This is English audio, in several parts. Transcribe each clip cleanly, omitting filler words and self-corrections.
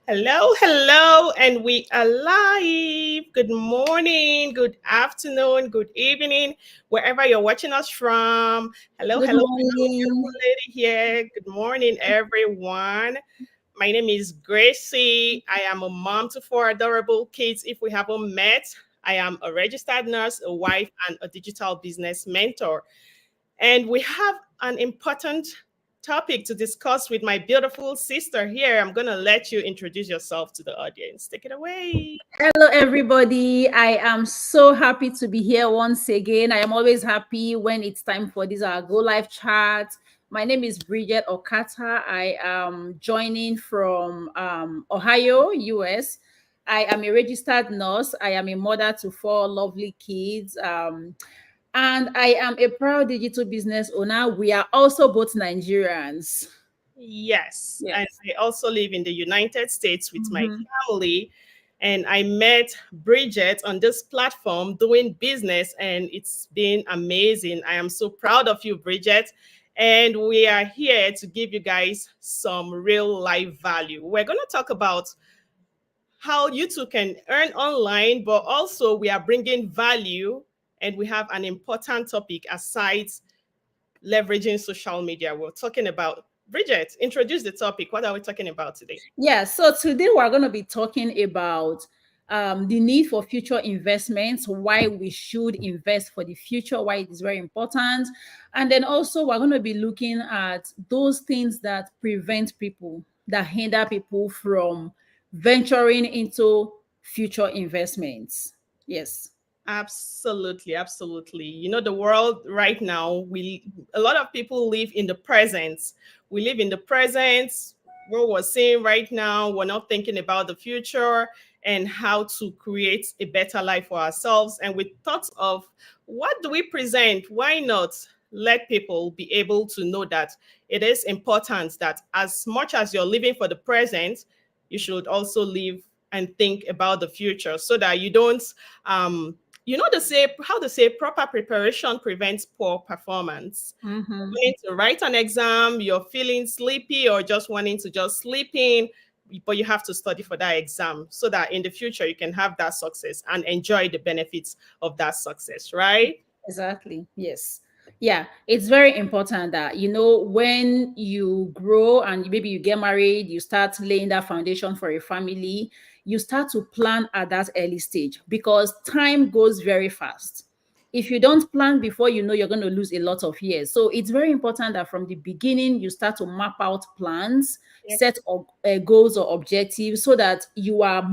Hello, hello, and we are live. Good morning, good afternoon, good evening, wherever you're watching us from. Hello, Good hello, hello, morning. beautiful lady here. Good morning, everyone. My name is Gracie. I am a mom to four adorable kids. If we haven't met, I am a registered nurse, a wife, and a digital business mentor. And we have an important topic to discuss with my beautiful sister here. I'm going to let you introduce yourself to the audience. Take it away. Hello, everybody. I am so happy to be here once again. I am always happy when it's time for this our Go Live chat. My name is Bridget Okata. I am joining from Ohio, US. I am a registered nurse. I am a mother to four lovely kids. And I am a proud digital business owner. We are also both Nigerians. Yes. And Yes. I also live in the United States with my Mhm. family. And I met Bridget on this platform doing business, and it's been amazing. I am so proud of you, Bridget. And we are here to give you guys some real life value. We're going to talk about how you too can earn online, but also we are bringing value, and we have an important topic aside leveraging social media. We're talking about Bridget. Introduce the topic. What are we talking about today? Yeah, so today we're going to be talking about the need for future investments, why we should invest for the future, why it is very important. And then also, we're going to be looking at those things that prevent people, that hinder people from venturing into future investments. Yes. Absolutely, absolutely. You know, the world right now, a lot of people live in the present. We live in the present. What we're seeing right now, we're not thinking about the future and how to create a better life for ourselves. And we thought of what do we present? Why not let people be able to know that it is important that as much as you're living for the present, you should also live and think about the future so that you don't they say how to say proper preparation prevents poor performance. Mm-hmm. Wanting to write an exam, you're feeling sleepy or just wanting to just sleep in, but you have to study for that exam so that in the future you can have that success and enjoy the benefits of that success, right? Exactly. Yes. Yeah, it's very important that when you grow and maybe you get married, you start laying that foundation for a family, you start to plan at that early stage because time goes very fast. If you don't plan before you know, you're going to lose a lot of years. So it's very important that from the beginning you start to map out plans, set Yes. goals or objectives so that you are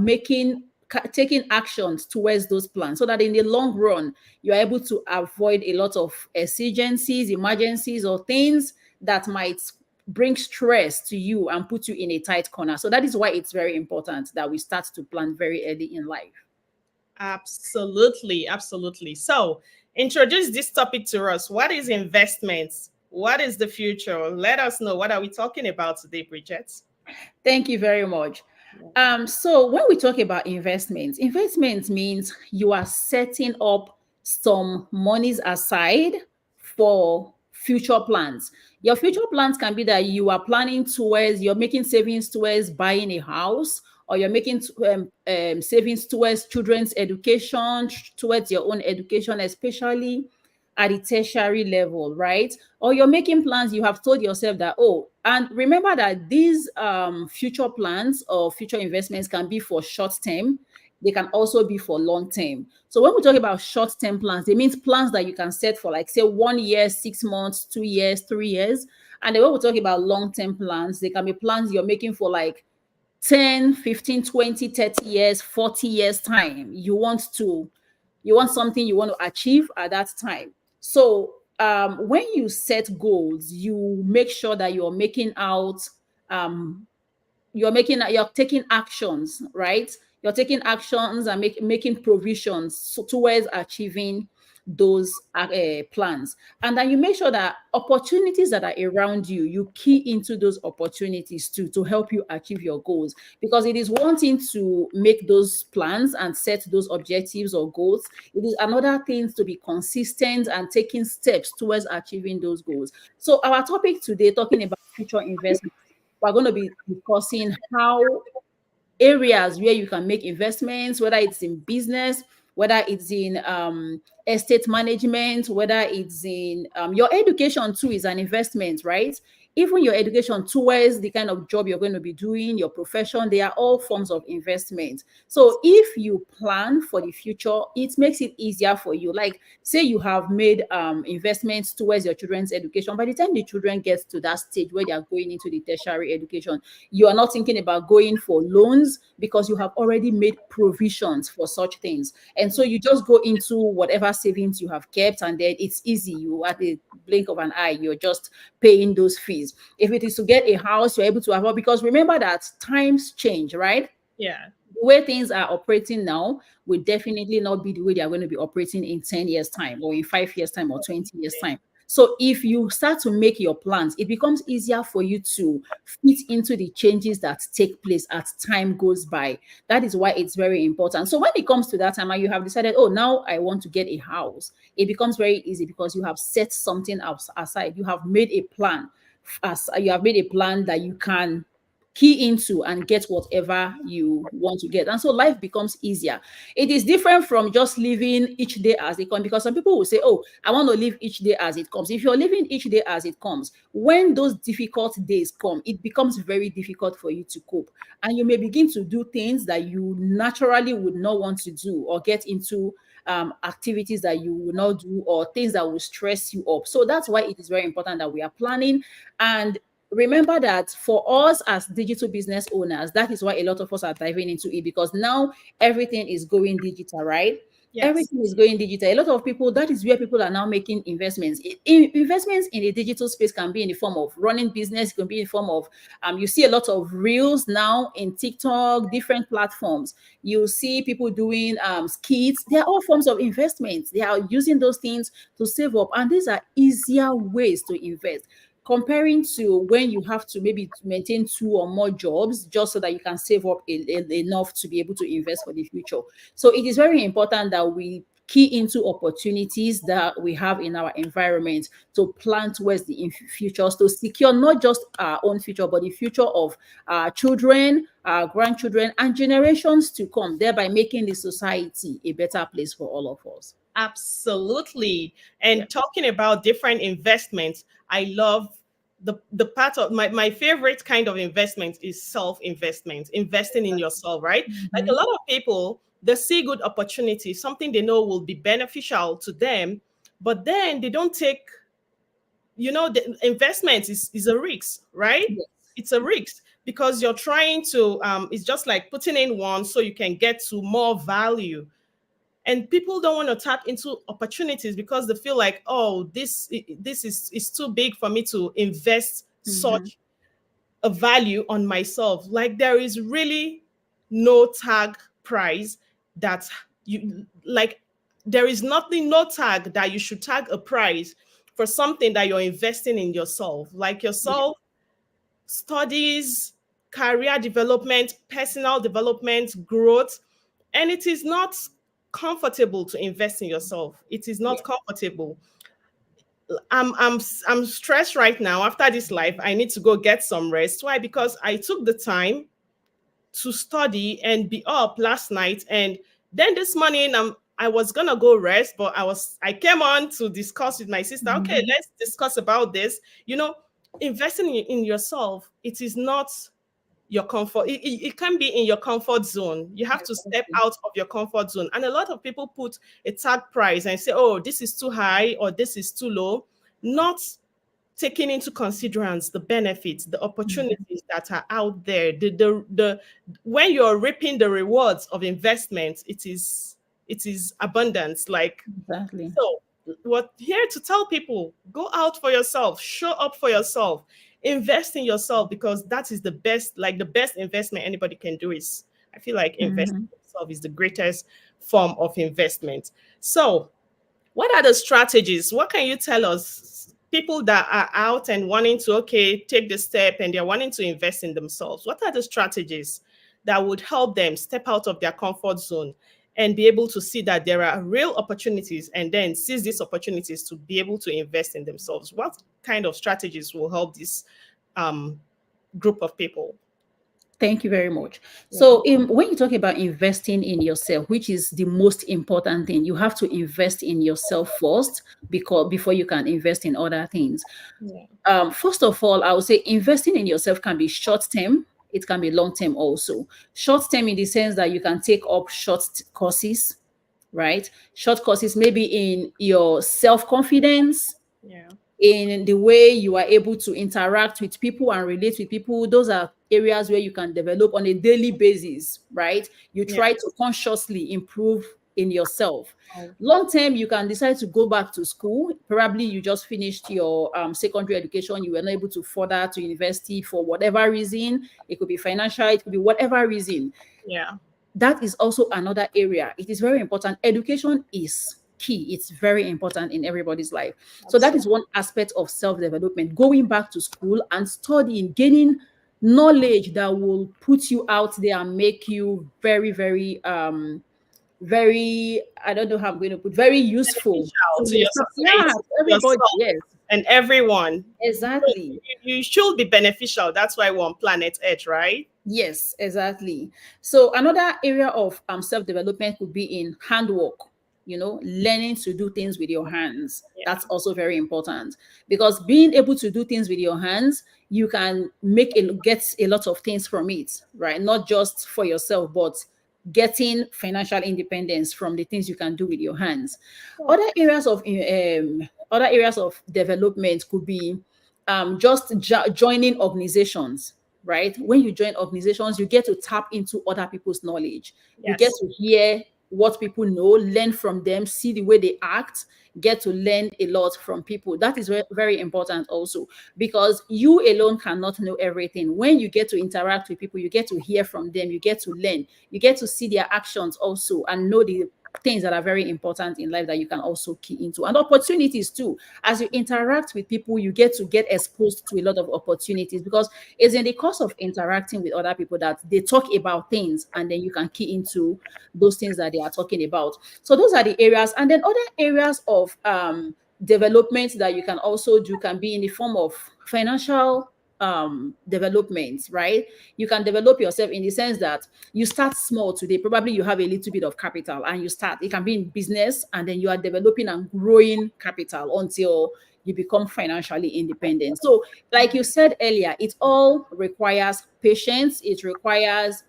taking actions towards those plans so that in the long run you're able to avoid a lot of exigencies, emergencies, or things that might bring stress to you and put you in a tight corner. So that is why it's very important that we start to plan very early in life. Absolutely, absolutely. So, introduce this topic to us. What is investments? What is the future? Let us know. What are we talking about today, Bridget? Thank you very much. So when we talk about investments, investment means you are setting up some monies aside for future plans. Your future plans can be that you are planning towards, you're making savings towards buying a house, or you're making savings towards children's education, towards your own education, especially at the tertiary level, right? Or you're making plans, you have told yourself that, oh, and remember that these future plans or future investments can be for short term, they can also be for long term. So when we talk about short term plans, it means plans that you can set for, like, say, 1 year, 6 months, 2 years, 3 years. And then when we talk about long term plans, they can be plans you're making for like 10, 15, 20, 30 years, 40 years time. You want something you want to achieve at that time. So when you set goals, you make sure that um, you're taking actions, right? You're taking actions and making provisions towards achieving those plans. And then you make sure that opportunities that are around you, you key into those opportunities to help you achieve your goals. Because it is one thing to make those plans and set those objectives or goals. It is another thing to be consistent and taking steps towards achieving those goals. So our topic today, talking about future investment, we're going to be discussing how areas where you can make investments, whether it's in business, whether it's in estate management, whether it's in your education too is an investment, right? Even your education towards the kind of job you're going to be doing, your profession, they are all forms of investment. So if you plan for the future, it makes it easier for you. Like, say you have made investments towards your children's education. By the time the children get to that stage where they are going into the tertiary education, you are not thinking about going for loans because you have already made provisions for such things. And so you just go into whatever savings you have kept, and then it's easy. You, at the blink of an eye, you're just paying those fees. If it is to get a house, you're able to afford, because remember that times change, right? Yeah. The way things are operating now will definitely not be the way they are going to be operating in 10 years' time, or in 5 years' time, or 20 years' time. So if you start to make your plans, it becomes easier for you to fit into the changes that take place as time goes by. That is why it's very important. So when it comes to that time and you have decided, oh, now I want to get a house, it becomes very easy because you have set something else aside. You have made a plan. As you have made a plan that you can key into and get whatever you want to get. And so life becomes easier. It is different from just living each day as it comes, because some people will say, oh, I want to live each day as it comes. If you're living each day as it comes, when those difficult days come, it becomes very difficult for you to cope. And you may begin to do things that you naturally would not want to do, or get into activities that you will not do, or things that will stress you up. So that's why it is very important that we are planning. And remember that for us as digital business owners, that is why a lot of us are diving into it, because now everything is going digital, right? Yes. Everything is going digital. A lot of people, that is where people are now making investments. Investments in the digital space can be in the form of running business, it can be in the form of you see a lot of reels now in TikTok, different platforms. You see people doing skits. They are all forms of investments. They are using those things to save up, and these are easier ways to invest, comparing to when you have to maybe maintain two or more jobs just so that you can save up enough to be able to invest for the future. So it is very important that we key into opportunities that we have in our environment to plan towards the futures, to secure not just our own future but the future of our children, our grandchildren, and generations to come, thereby making the society a better place for all of us. Absolutely. Yeah. And talking about different investments, I love the part of my favorite kind of investment is self-investment, investing in yourself, right? Like a Mhm. lot of people, they see good opportunity, something they know will be beneficial to them, but then they don't take, the investment is a risk, right? Yes. It's a risk because you're trying to it's just like putting in one so you can get to more value, and people don't want to tap into opportunities because they feel like, oh, this is too big for me to invest Mhm. such a value on myself. Like there is really no tag price that you like. There is nothing, no tag that you should tag a price for something that you're investing in yourself, like Yeah. yourself, studies, career development, personal development, growth. And it is not comfortable to invest in yourself. It is Yeah. not comfortable. I'm stressed right now. After this life, I need to go get some rest. Why? Because I took the time to study and be up last night, and then this morning I was gonna go rest, but I came on to discuss with my sister. Okay, Mhm. let's discuss about this. Investing in yourself, it is not your comfort. It can be in your comfort zone. You have to step Exactly. out of your comfort zone. And a lot of people put a tag price and say, oh, this is too high or this is too low, not taking into considerance the benefits, the Mhm. opportunities that are out there. The when you're reaping the rewards of investment, it is abundance. Like, Exactly. so, what here to tell people, go out for yourself, show up for yourself, invest in yourself, because that is the best investment anybody can do is, I feel like investing Mhm. in yourself is the greatest form of investment. So, what are the strategies? What can you tell us? People that are out and wanting to, okay, take the step and they're wanting to invest in themselves. What are the strategies that would help them step out of their comfort zone and be able to see that there are real opportunities and then seize these opportunities to be able to invest in themselves? What kind of strategies will help this um, group of people? Thank you very much. Yeah. So, when you talk about investing in yourself, which is the most important thing, you have to invest in yourself first, because before you can invest in other things. Yeah. First of all, I would say investing in yourself can be short term. It can be long term also. Short term in the sense that you can take up courses, right? Short courses maybe in your self confidence, Yeah. in the way you are able to interact with people and relate with people. Those are areas where you can develop on a daily basis, right? You Yeah. try to consciously improve in yourself. Oh, Long term, you can decide to go back to school. Probably you just finished your secondary education, you were not able to further to university for whatever reason. It could be financial, it could be whatever reason. yeah. That is also another area. It is very important. Education is key. It's very important in everybody's life. So that is Absolutely. one aspect of self-development, going back to school and studying, gaining knowledge that will put you out there and make you very, very very, I don't know how I'm going to put, very useful Beneficial to to your yourself. Yeah, society, to to everybody. yourself, Yes, and everyone. So exactly. you should be beneficial. That's why we're on planet Earth, right? Yes, exactly. So another area of self-development could be in handwork, learning to do things with your hands. Yeah. That's also very important, because being able to do things with your hands, you can get a lot of things from it, right? Not just for yourself, but getting financial independence from the things you can do with your hands. Oh, Other areas of development could be just joining organizations, right? When you join organizations, you get to tap into other people's knowledge. You get yes. to hear what people know, learn from them, see the way they act, get to learn a lot from people. That is very, very important also, because you alone cannot know everything. When you get to interact with people, you get to hear from them, you get to learn, you get to see their actions also and know the things that are very important in life that you can also key into, and opportunities too. As you interact with people, you get exposed to a lot of opportunities, because it's in the course of interacting with other people that they talk about things, and then you can key into those things that they are talking about. So those are the areas. And then other areas of development that you can also do can be in the form of financial development, right? You can develop yourself in the sense that you start small today. Probably you have a little bit of capital and you start. It can be in business, and then you are developing and growing capital until you become financially independent. So, like you said earlier, it all requires patience. It requires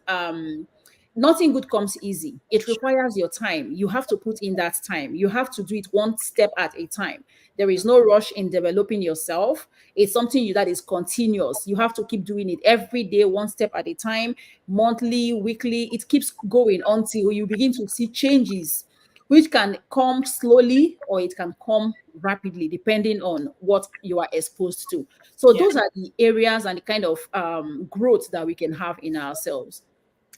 nothing good comes easy. It requires your time. You have to put in that time. You have to do it one step at a time. There is no rush in developing yourself. It's something that is continuous. You have to keep doing it every day, one step at a time, monthly, weekly. It keeps going until you begin to see changes, which can come slowly or it can come rapidly, depending on what you are exposed to. So, Yeah. those are the areas and the kind of growth that we can have in ourselves.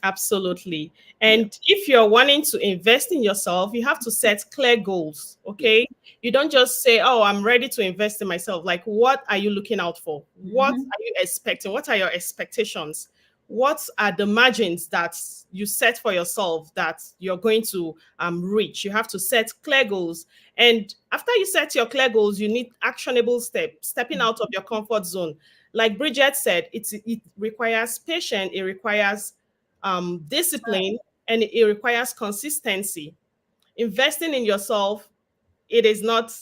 Absolutely. Yeah. And if you're wanting to invest in yourself, you have to set clear goals. Yeah. Okay. You don't just say, oh, I'm ready to invest in myself. Like, what are you looking out for? What Mhm. are you expecting? What are your expectations? What are the margins that you set for yourself that you're going to reach? You have to set clear goals. And after you set your clear goals, you need actionable steps, stepping out of your comfort zone. Like Bridget said, it requires patience, it requires discipline, and it requires consistency. Investing in yourself, it is not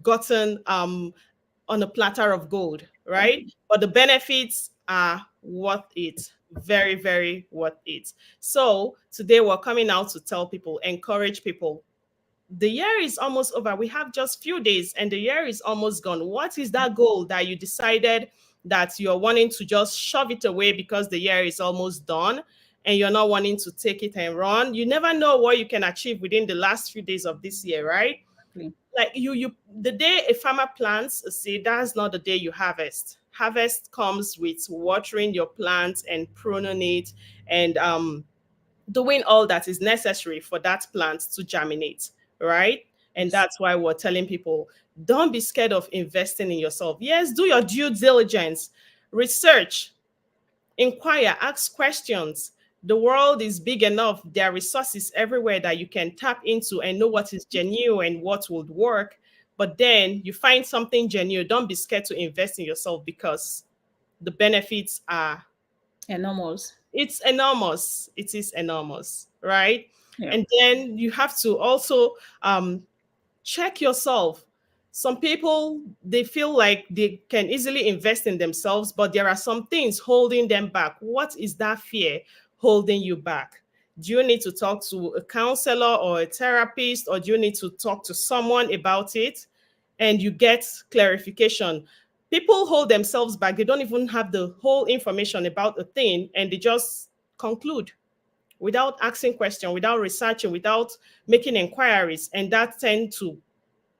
gotten on a platter of gold, right? But the benefits are worth it. Very, very worth it. So today we're coming out to tell people, encourage people. The year is almost over. We have just few days and the year is almost gone. What is that goal that you decided that you're wanting to just shove it away because the year is almost done and you're not wanting to take it and run? You never know what you can achieve within the last few days of this year, right? Exactly. Like the day a farmer plants a seed, that's not the day you harvest. Harvest comes with watering your plants and pruning it and doing all that is necessary for that plant to germinate, right? And Yes. that's why we're telling people, don't be scared of investing in yourself. Yes, do your due diligence, research, inquire, ask questions. The world is big enough. There are resources everywhere that you can tap into and know what is genuine and what would work. But then you find something genuine. Don't be scared to invest in yourself because the benefits are Enormous. It's enormous. It is enormous, right? Yeah. And then you have to also check yourself. Some people, they feel like they can easily invest in themselves, but there are some things holding them back. What is that fear holding you back? Do you need to talk to a counselor or a therapist, or do you need to talk to someone about it and you get clarification? People hold themselves back. They don't even have the whole information about a thing, and they just conclude without asking questions, without researching, without making inquiries, and that tend to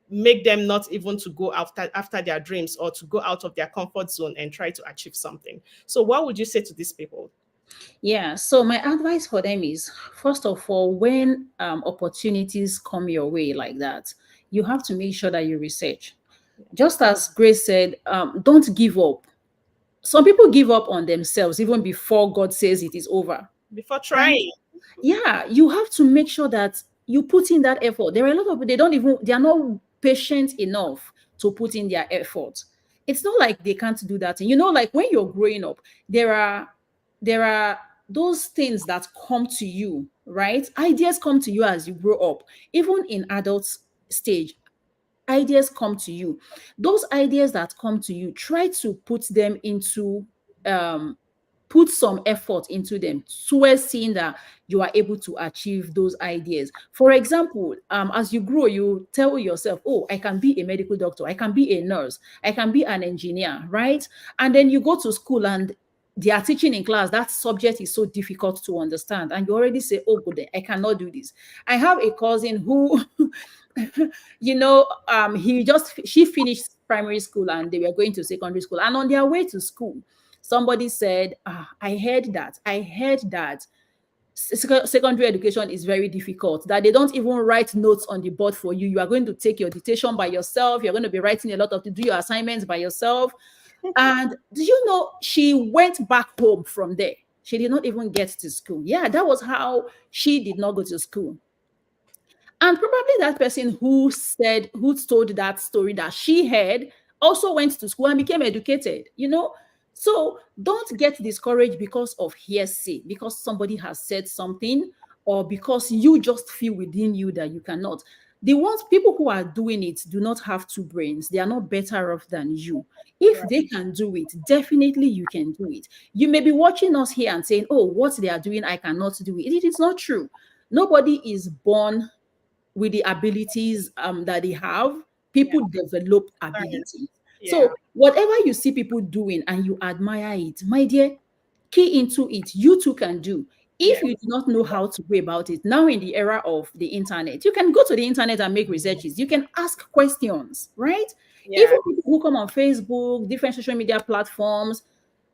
make them not even to go after their dreams, or to go out of their comfort zone and try to achieve something. So what would you say to these people? Yeah. So my advice for them is, first of all, when opportunities come your way like that, you have to make sure that you research. Just as Grace said, don't give up. Some people give up on themselves even before God says it is over. Before Right? trying. Yeah, you have to make sure that you put in that effort. There are a lot of people, they are not patient enough to put in their effort. It's not like they can't do that. Like when you're growing up, there are those things that come to you, right? Ideas come to you as you grow up, even in adult stage. Ideas come to you. Those ideas that come to you, try to um put some effort into them towards seeing that you are able to achieve those ideas. For example, as you grow, you tell yourself, oh, I can be a medical doctor, I can be a nurse, I can be an engineer, right? And then you go to school and they are teaching in class, that subject is so difficult to understand, and you already say, oh good, I cannot do this. I have a cousin who she finished primary school and they were going to secondary school, and on their way to school, somebody said, I heard that secondary education is very difficult, that they don't even write notes on the board for you. You are going to take your dictation by yourself, you're going to be writing a lot of to do your assignments by yourself. And do you know, she went back home from there. She did not even get to school. Yeah, that was how she did not go to school. And probably that person who told that story that she heard also went to school and became educated. So don't get discouraged because of hearsay, because somebody has said something, or because you just feel within you that you cannot. The ones people who are doing it do not have two brains. They are not better off than you. If Right. they can do it, definitely you can do it. You may be watching us here and saying, oh, what they are doing, I cannot do it. It is not true. Nobody is born with the abilities that they have. Yeah. People develop Learn. abilities. Yeah. So whatever you see people doing and you admire it, my dear, key into it. You too can do. Yeah. If you do not know how to go about it, now in the era of the internet, you can go to the internet and make researches. You can ask questions, right? Yeah. Even people who come on Facebook, different social media platforms,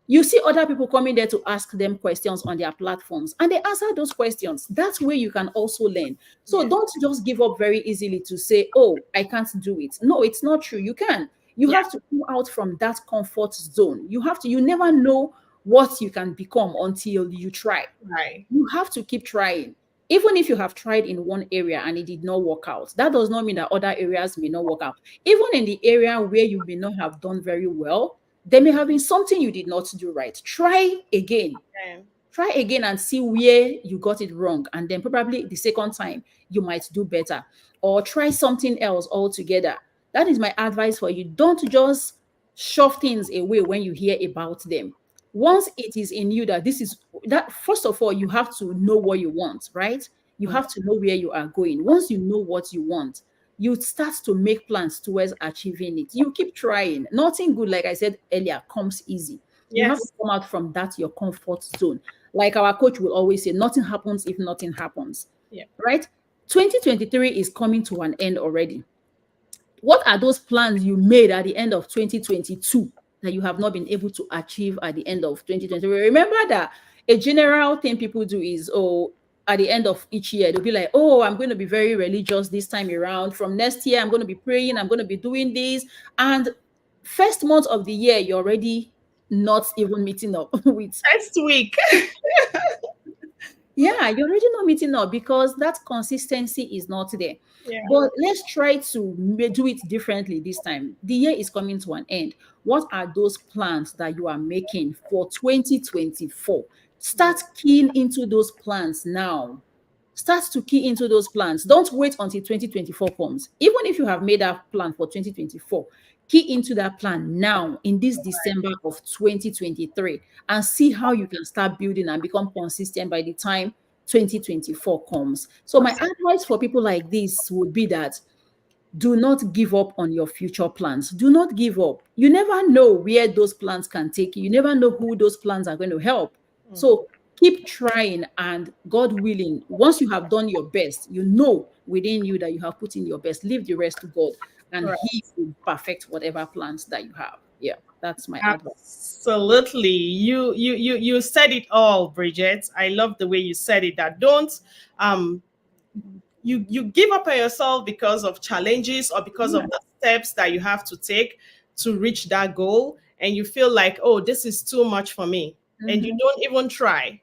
you see other people coming there to ask them questions on their platforms and they answer those questions. That's where you can also learn. So Yeah. don't just give up very easily to say, oh, I can't do it. No, it's not true. You can. You Yeah. have to come out from that comfort zone. You never know what you can become until you try. Right. You have to keep trying. Even if you have tried in one area and it did not work out, that does not mean that other areas may not work out. Even in the area where you may not have done very well, there may have been something you did not do right. Try again. Yeah. Try again and see where you got it wrong. And then probably the second time you might do better. Or try something else altogether. That is my advice for you. Don't just shove things away when you hear about them. Once it is in you that this is that, first of all, you have to know what you want, right? You Mm. have to know where you are going. Once you know what you want, you start to make plans towards achieving it. You keep trying. Nothing good, like I said earlier, comes easy. You have to Yes. come out from that your comfort zone. Like our coach will always say, nothing happens if nothing happens. Yeah. Right? 2023 is coming to an end already. What are those plans you made at the end of 2022 that you have not been able to achieve at the end of 2023? Remember that a general thing people do is, oh, at the end of each year, they'll be like, oh, I'm going to be very religious this time around. From next year, I'm going to be praying, I'm going to be doing this. And first month of the year, you're already not even meeting up with. Next week. Yeah, you're already not meeting up because that consistency is not there. Yeah. But let's try to do it differently this time. The year is coming to an end. What are those plans that you are making for 2024? Mm. Start keying into those plans now. Start to key into those plans. Don't wait until 2024 comes. Even if you have made that plan for 2024, key into that plan now in this December of 2023 and see how you can start building and become consistent by the time 2024 comes. So, my advice for people like this would be that do not give up on your future plans. Do not give up. You never know where those plans can take you. You never know who those plans are going to help. Mhm. So keep trying, and God willing, once you have done your best, you know within you that you have put in your best. Leave the rest to God, and He Right. will perfect whatever plans that you have. Yeah, that's my advice. Absolutely. You said it all, Bridget. I love the way you said it. That don't um you give up on yourself because of challenges or because Yeah. of the steps that you have to take to reach that goal, and you feel like, oh, this is too much for me, and you Mm-hmm. don't even try.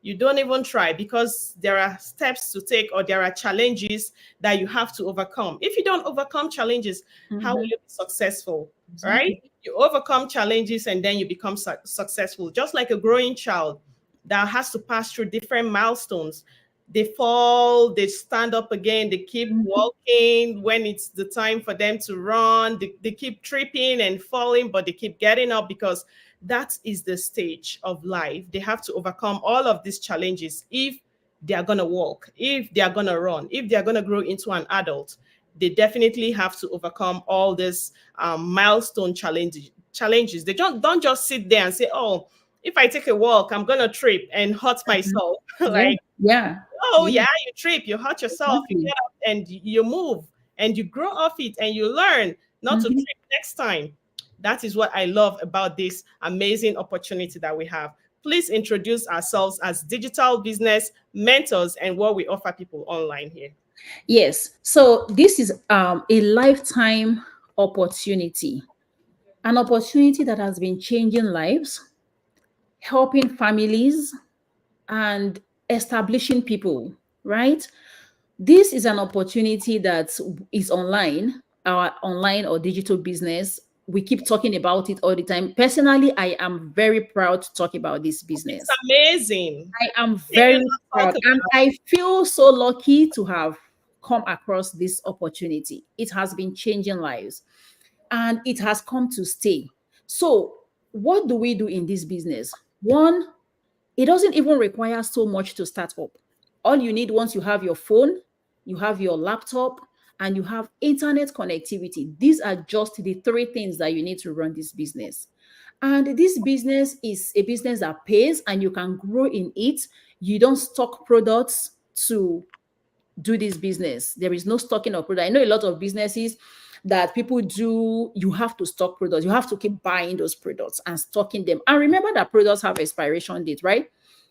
You don't even try because there are steps to take or there are challenges that you have to overcome. If you don't overcome challenges, how will Mm-hmm. you be successful? Right? Exactly. You overcome challenges and then you become successful. Just like a growing child that has to pass through different milestones. They fall, they stand up again, they keep Mm-hmm. walking. When it's the time for them to run, they keep tripping and falling, but they keep getting up because that is the stage of life. They have to overcome all of these challenges if they are going to walk, if they are going to run, if they are going to grow into an adult. They definitely have to overcome all these milestone challenges. They don't just sit there and say, oh, if I take a walk, I'm going to trip and hurt Mhm. myself. Yeah. Like, Yeah. oh Yeah. yeah, you trip, you hurt yourself, you Exactly. get up and you move and you grow off it and you learn not to Mm-hmm. trip next time. That is what I love about this amazing opportunity that we have. Please introduce ourselves as digital business mentors and what we offer people online here. Yes. So this is a lifetime opportunity, an opportunity that has been changing lives, helping families, and establishing people, right? This is an opportunity that is online, our online or digital business. We keep talking about it all the time. Personally, I am very proud to talk about this It's business. amazing. I am Can you very not talk proud, and about I feel so lucky to have come across this opportunity. It has been changing lives and it has come to stay. So, what do we do in this business? One, it doesn't even require so much to start up. All you need once you have your phone, you have your laptop, and you have internet connectivity. These are just the three things that you need to run this business. And this business is a business that pays and you can grow in it. You don't stock products to do this business. There is no stocking of product. I know a lot of businesses that people do, you have to stock products. You have to keep buying those products and stocking them. And remember that products have expiration date, right?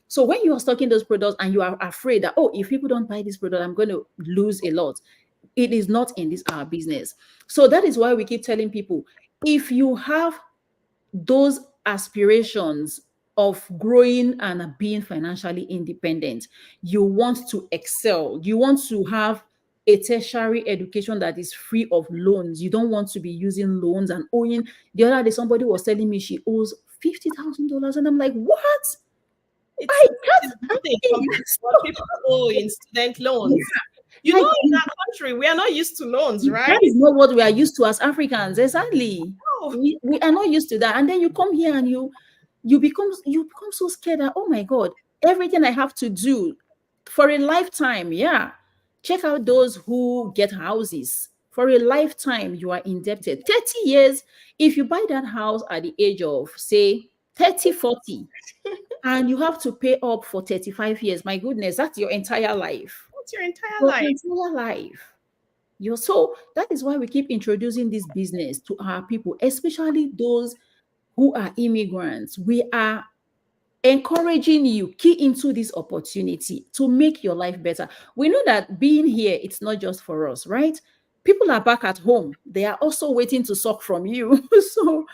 So when you are stocking those products and you are afraid that, oh, if people don't buy this product, I'm going to lose a lot. It is not in this our business. So that is why we keep telling people, if you have those aspirations of growing and being financially independent, you want to excel, you want to have a tertiary education that is free of loans. You don't want to be using loans and owing. The other day, somebody was telling me she owes $50,000, and I'm like, what? it's I can't. it's nothing compared to what So, people owe in student yeah, loans. You know, like in our country, we are not used to loans, right? that is not what we are used to as Africans. Exactly. Oh, We are not used to that. And then you come here and you become so scared that, oh my God, everything I have to do for a lifetime. Yeah. Check out those who get houses. For a lifetime, you are indebted. 30 years, if you buy that house at the age of, say, 30, 40, and you have to pay up for 35 years, my goodness, that's your entire life. what's your entire Your life? entire life. So that is why we keep introducing this business to our people, especially those who are immigrants. We are encouraging you key into this opportunity to make your life better. We know that being here, it's not just for us, right? People are back at home. They are also waiting to suck from you. So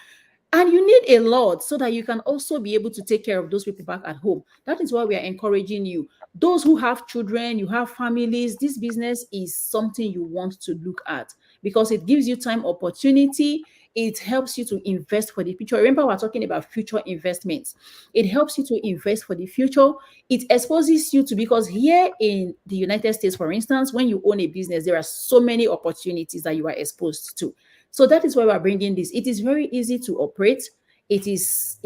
And you need a lot so that you can also be able to take care of those people back at home. That is why we are encouraging you. Those who have children, you have families, this business is something you want to look at because it gives you time opportunity. It helps you to invest for the future. Remember, we're talking about future investments. It helps you to invest for the future. It exposes you to, because here in the United States, for instance, when you own a business, there are so many opportunities that you are exposed to. So that is why we're bringing this. It is very easy to operate. It is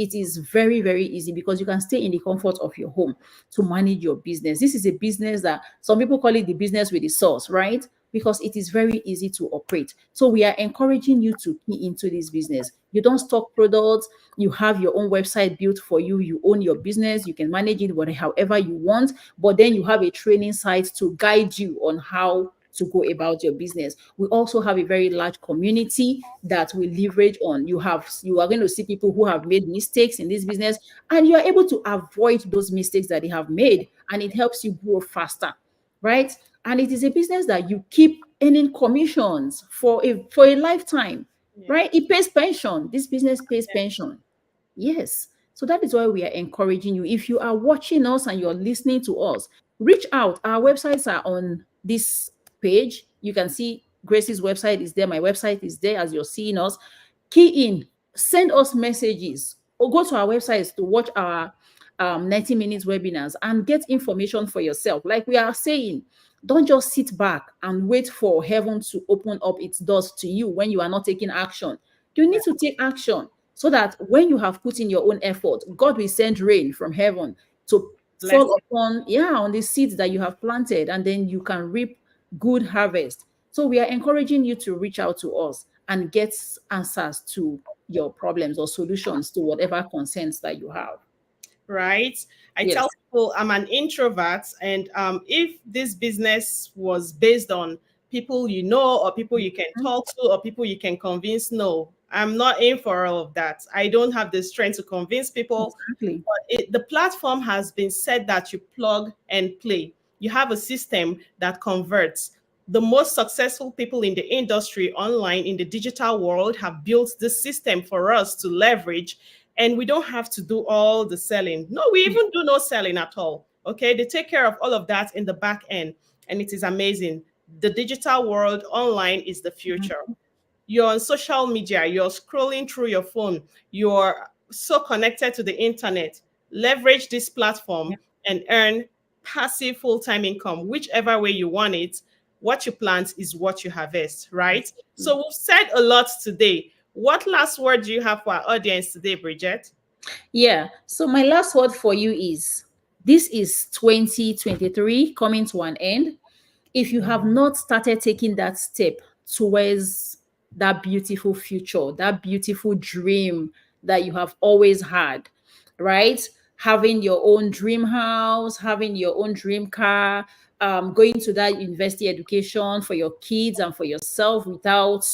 very, very easy because you can stay in the comfort of your home to manage your business. This is a business that some people call it the business with the sauce, right? Because it is very easy to operate. So we are encouraging you to key into this business. You don't stock products, you have your own website built for you, you own your business, you can manage it whatever however you want, but then you have a training site to guide you on how to go about your business. We also have a very large community that we leverage on. You are going to see people who have made mistakes in this business, and you are able to avoid those mistakes that they have made, and it helps you grow faster, right? And it is a business that you keep earning commissions for a lifetime, Yeah. right? It pays pension. This business pays pension. Yes. So that is why we are encouraging you. If you are watching us and you're listening to us, reach out. Our websites are on this page. You can see Grace's website is there. My website is there as you're seeing us. Key in, send us messages, or go to our websites to watch our 90 minutes webinars and get information for yourself. Like we are saying, don't just sit back and wait for heaven to open up its doors to you when you are not taking action. You need Right. to take action so that when you have put in your own effort, God will send rain from heaven to Bless fall you. upon, yeah, on the seeds that you have planted, and then you can reap good harvest. So we are encouraging you to reach out to us and get answers to your problems or solutions to whatever concerns that you have. Right? I tell Yes. people I'm an introvert, and if this business was based on people you know, or people you can Mhm. talk to, or people you can convince, no, I'm not in for all of that. I don't have the strength to convince people. Exactly. But the platform has been said that you plug and play. You have a system that converts. The most successful people in the industry online in the digital world have built this system for us to leverage, and we don't have to do all the selling. No, we even do no selling at all. Okay, they take care of all of that in the back end, and it is amazing. The digital world online is the future. Mhm. You're on social media, you're scrolling through your phone, you're so connected to the internet. Leverage this Yeah. platform and earn passive full-time income, whichever way you want it. What you plant is what you harvest, right? Exactly. So we've said a lot today. What last word do you have for our audience today, Bridget? Yeah. So my last word for you is, this is 2023 coming to an end. If you have not started taking that step towards that beautiful future, that beautiful dream that you have always had, right? Having your own dream house, having your own dream car, going to that university education for your kids and for yourself without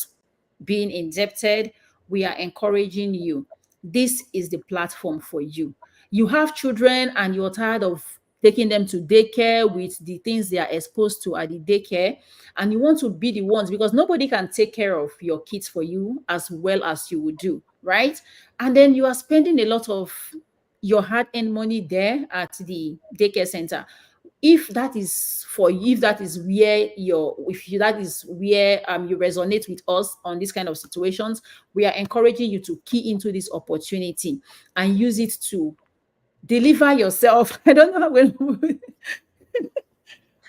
being indebted, we are encouraging you. This is the platform for you. You have children and you're tired of taking them to daycare with the things they are exposed to at the daycare, and you want to be the ones, because nobody can take care of your kids for you as well as you would do, right? And then you are spending a lot of your hard-earned money there at the daycare center. If that is for you, if that is where that is where you resonate with us on these kind of situations, we are encouraging you to key into this opportunity and use it to deliver yourself. I don't know how well,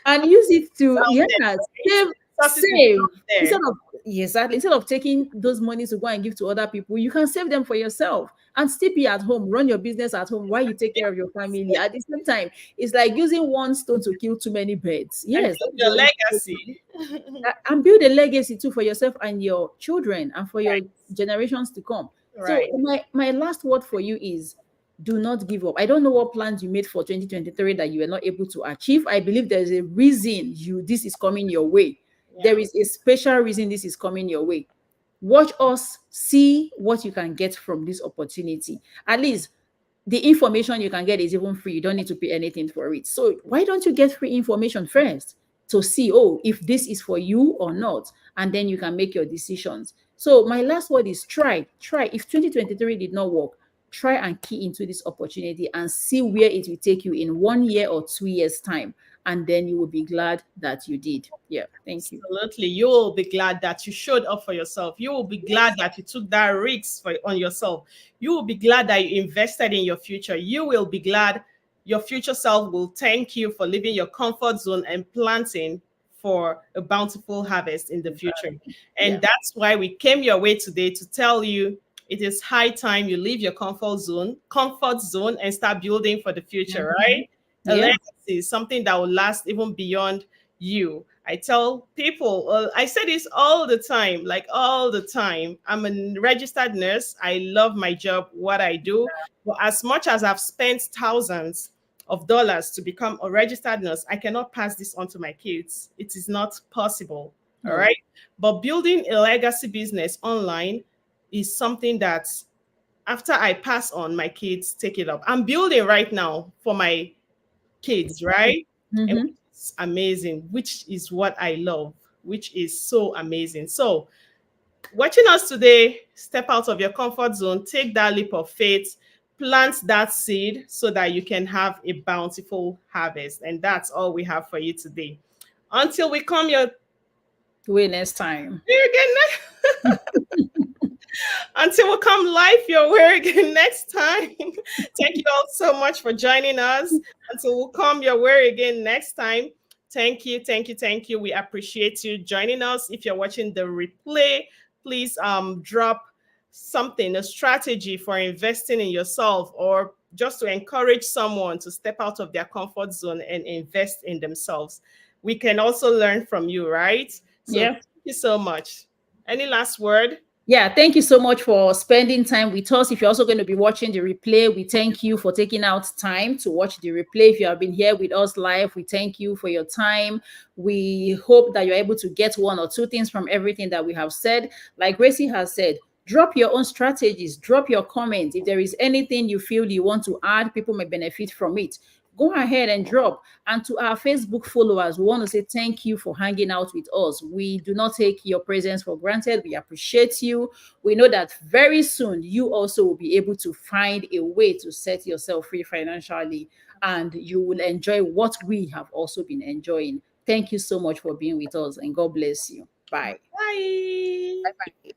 and use it to, yeah, Sounded right. save, Resources will save. come Instead there. of, yes, exactly, instead of taking those monies to go and give to other people, you can save them for yourself and still be at home, run your business at home while you take care of your family at the same time. It's like using one stone to kill too many birds. And Yes, that build is your what it's, legacy. and build a legacy too for yourself and your children and for your Right. generations to come. So Right. my last word for you is, do not give up. I don't know what plans you made for 2023 that you were not able to achieve. I believe there's a reason you this is coming your way. There Yeah. is a special reason this is coming your way. Watch us, see what you can get from this opportunity. At least the information you can get is even free. You don't need to pay anything for it. So why don't you get free information first to see, oh, if this is for you or not, and then you can make your decisions. So my last word is try. Try. If 2023 did not work, try and key into this opportunity and see where it will take you in 1 year or 2 years' time. And then you will be glad that you did. Yeah. Thank you. Absolutely. You will be glad that you showed up for yourself. You will be glad that you took that risk on yourself. You will be glad that you invested in your future. You will be glad your future self will thank you for leaving your comfort zone and planting for a bountiful harvest in the future. Exactly. And Yeah. that's why we came your way today to tell you it is high time you leave your comfort zone and start building for the future, Mhm. right? A Yeah. legacy, something that will last even beyond you. I tell people, I say this all the time, like all the time. I'm a registered nurse. I love my job, what I do. But as much as I've spent thousands of dollars to become a registered nurse, I cannot pass this on to my kids. It is not possible. All No. right. But building a legacy business online is something that after I pass on, my kids take it up. I'm building right now for my kids, right? And Mm-hmm. which is amazing, which is what I love, which is so amazing. So, watching us today, step out of your comfort zone, take that leap of faith, plant that seed so that you can have a bountiful harvest. And that's all we have for you today. Until we come your Wait next time. way again, until we come live your way again next time. Thank you all so much for joining us. Until we come your way again next time. Thank you, thank you, thank you. We appreciate you joining us. If you're watching the replay, please drop something, a strategy for investing in yourself or just to encourage someone to step out of their comfort zone and invest in themselves. We can also learn from you, right? So Yeah. thank you so much. Any last word? Yeah, thank you so much for spending time with us. If you're also going to be watching the replay, we thank you for taking out time to watch the replay. If you have been here with us live, we thank you for your time. We hope that you're able to get one or two things from everything that we have said. Like Gracie has said, drop your own strategies, drop your comments. If there is anything you feel you want to add, people may benefit from it. Go ahead and drop. And to our Facebook followers, we want to say thank you for hanging out with us. We do not take your presence for granted. We appreciate you. We know that very soon you also will be able to find a way to set yourself free financially, and you will enjoy what we have also been enjoying. Thank you so much for being with us, and God bless you. Bye. Bye. Bye.